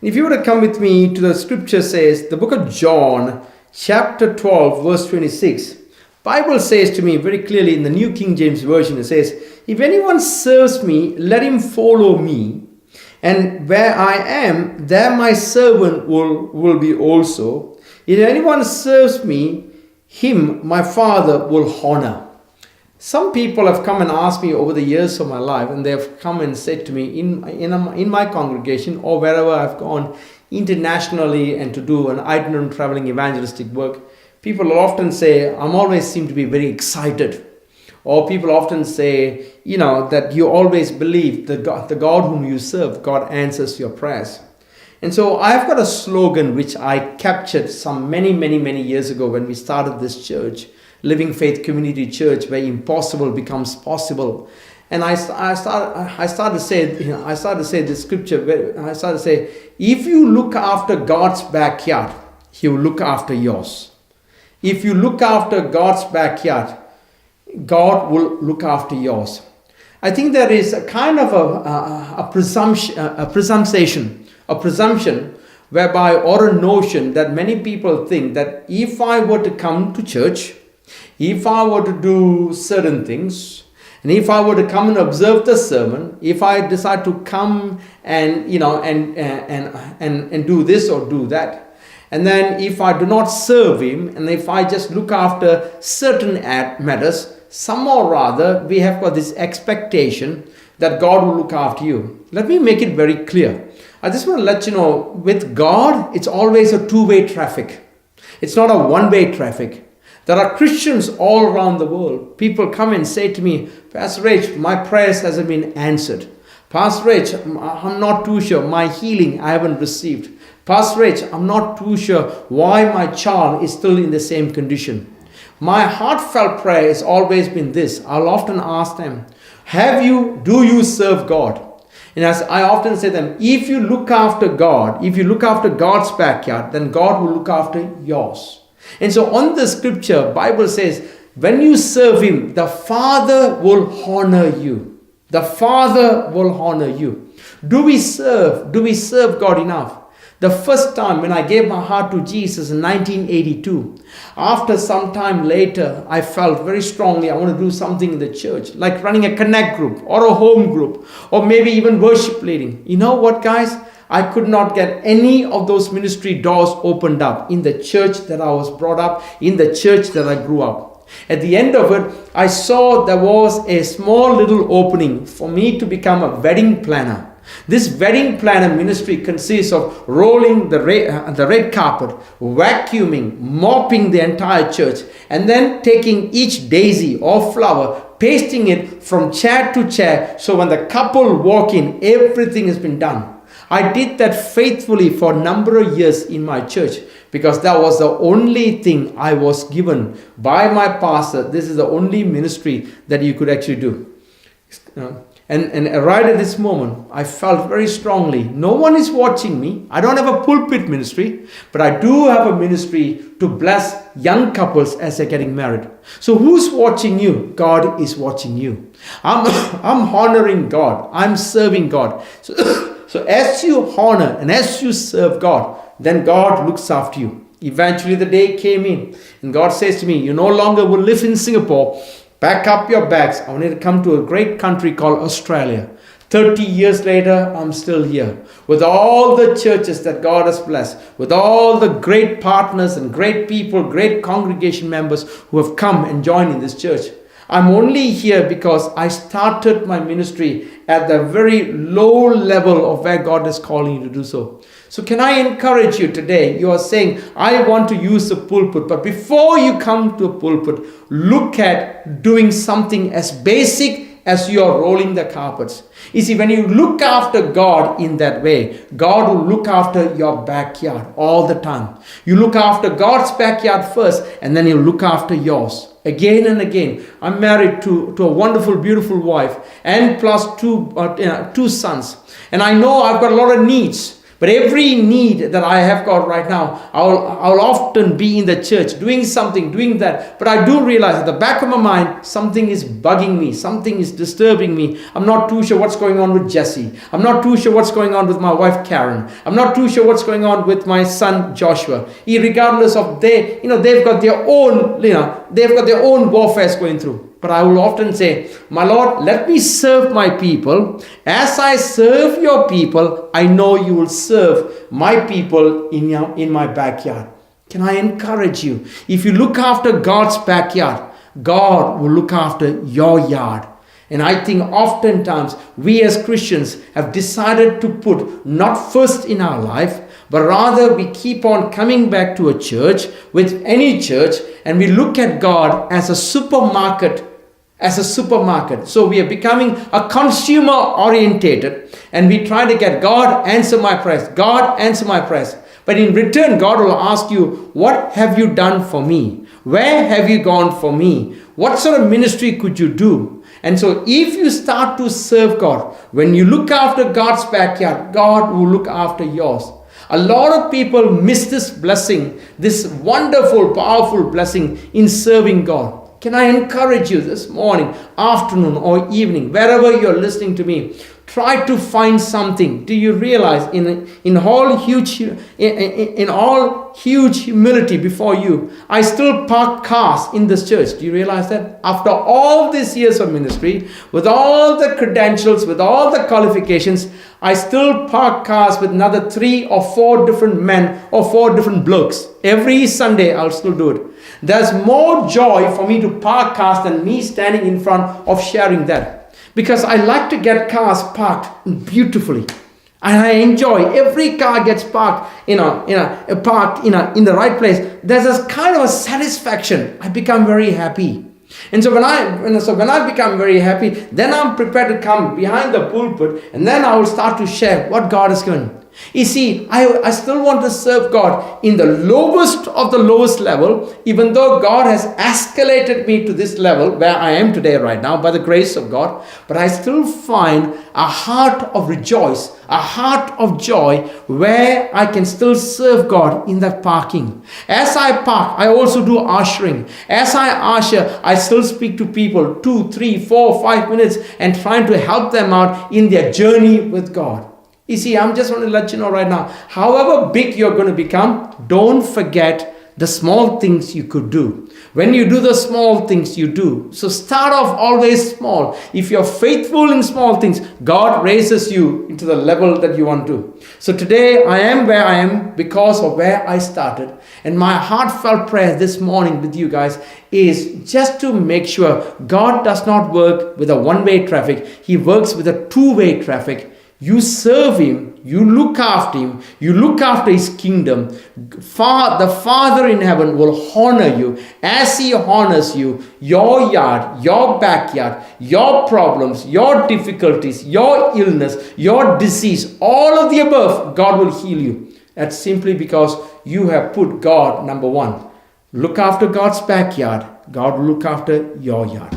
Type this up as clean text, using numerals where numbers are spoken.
If you were to come with me to the scripture says, the book of John, chapter 12, verse 26, Bible says to me very clearly in the New King James Version, it says, if anyone serves me, let him follow me. And where I am, there my servant will be also. If anyone serves me, him my Father will honor. Some people have come and asked me over the years of my life, and they have come and said to me in my congregation or wherever I've gone internationally and to do an itinerant traveling evangelistic work, people will often say, I'm always seem to be very excited. Or people often say, that you always believe that the God whom you serve, God answers your prayers. And so I've got a slogan which I captured some many years ago when we started this church, Living Faith Community Church, where impossible becomes possible. And I started to say this scripture. I started to say, if you look after God's backyard, He will look after yours. If you look after God's backyard, God will look after yours. I think there is a kind of a presumption whereby, or a notion that many people think that if I were to come to church, if I were to do certain things, and if I were to come and observe the sermon, if I decide to come and and do this or do that, and then if I do not serve Him, and if I just look after certain matters, somehow or rather we have got this expectation that God will look after you. Let me make it very clear. I just want to let you know, with God, it's always a two-way traffic. It's not a one-way traffic. There are Christians all around the world. People come and say to me, Pastor Reg, my prayers hasn't been answered. Pastor Reg, I'm not too sure. My healing I haven't received. Pastor Reg, I'm not too sure why my child is still in the same condition. My heartfelt prayer has always been this. I'll often ask them, do you serve God? And as I often say to them, if you look after God, if you look after God's backyard, then God will look after yours. And so on the scripture, Bible says, when you serve Him, the Father will honor you. The Father will honor you. Do we serve God enough? The first time when I gave my heart to Jesus in 1982, after some time later, I felt very strongly I want to do something in the church, like running a connect group or a home group, or maybe even worship leading. You know what, guys? I could not get any of those ministry doors opened up in the church that I was brought up, in the church that I grew up. At the end of it, I saw there was a small little opening for me to become a wedding planner. This wedding planner ministry consists of rolling the red carpet, vacuuming, mopping the entire church, and then taking each daisy or flower, pasting it from chair to chair, so when the couple walk in, everything has been done. I did that faithfully for a number of years in my church, because that was the only thing I was given by my pastor. This is the only ministry that you could actually do. And right at this moment, I felt very strongly, no one is watching me. I don't have a pulpit ministry, but I do have a ministry to bless young couples as they're getting married. So who's watching you? God is watching you. I'm honoring God. I'm serving God. So as you honor and as you serve God, then God looks after you. Eventually the day came in and God says to me, you no longer will live in Singapore. Pack up your bags. I want you to come to a great country called Australia. 30 years later, I'm still here. With all the churches that God has blessed, with all the great partners and great people, great congregation members who have come and joined in this church. I'm only here because I started my ministry at the very low level of where God is calling you to do so. So can I encourage you today? You are saying, I want to use the pulpit. But before you come to a pulpit, look at doing something as basic as you are rolling the carpets. You see, when you look after God in that way, God will look after your backyard all the time. You look after God's backyard first, and then He'll look after yours. Again and again. I'm married to a wonderful, beautiful wife, and plus two sons. And I know I've got a lot of needs. But every need that I have got right now, I'll often be in the church doing something, doing that. But I do realize at the back of my mind, something is bugging me. Something is disturbing me. I'm not too sure what's going on with Jesse. I'm not too sure what's going on with my wife Karen. I'm not too sure what's going on with my son Joshua. Regardless of they've got their own, they've got their own warfares going through. But I will often say, my Lord, let me serve my people. As I serve your people, I know you will serve my people in my backyard. Can I encourage you? If you look after God's backyard, God will look after your yard. And I think oftentimes we as Christians have decided to put not first in our life, but rather we keep on coming back to a church, with any church, and we look at God as a supermarket. So we are becoming a consumer orientated, and we try to get God answer my prayers. God answer my prayers. But in return, God will ask you, what have you done for me? Where have you gone for me? What sort of ministry could you do? And so if you start to serve God, when you look after God's backyard, God will look after yours. A lot of people miss this blessing, this wonderful, powerful blessing in serving God. Can I encourage you this morning, afternoon or evening, wherever you're listening to me, try to find something. Do you realize in all huge humility before you, I still park cars in this church. Do you realize that? After all these years of ministry, with all the credentials, with all the qualifications, I still park cars with another 3 or 4 different men or 4 different blokes. Every Sunday, I'll still do it. There's more joy for me to park cars than me standing in front of sharing that. Because I like to get cars parked beautifully. And I enjoy every car gets parked, parked in the right place. There's a kind of a satisfaction. I become very happy. And so when I become very happy, then I'm prepared to come behind the pulpit, and then I will start to share what God is doing. You see, I still want to serve God in the lowest of the lowest level, even though God has escalated me to this level where I am today right now by the grace of God. But I still find a heart of rejoice, a heart of joy where I can still serve God in that parking. As I park, I also do ushering. As I usher, I still speak to people 2, 3, 4, 5 minutes and trying to help them out in their journey with God. You see, I'm just want to let you know right now, however big you're going to become, don't forget the small things you could do. When you do the small things you do. So start off always small. If you're faithful in small things, God raises you into the level that you want to. So today I am where I am because of where I started. And my heartfelt prayer this morning with you guys is just to make sure God does not work with a one-way traffic. He works with a two-way traffic. You serve Him, you look after Him, you look after His kingdom. The Father in heaven will honor you as He honors you, your yard, your backyard, your problems, your difficulties, your illness, your disease, all of the above, God will heal you. That's simply because you have put God number one. Look after God's backyard, God will look after your yard.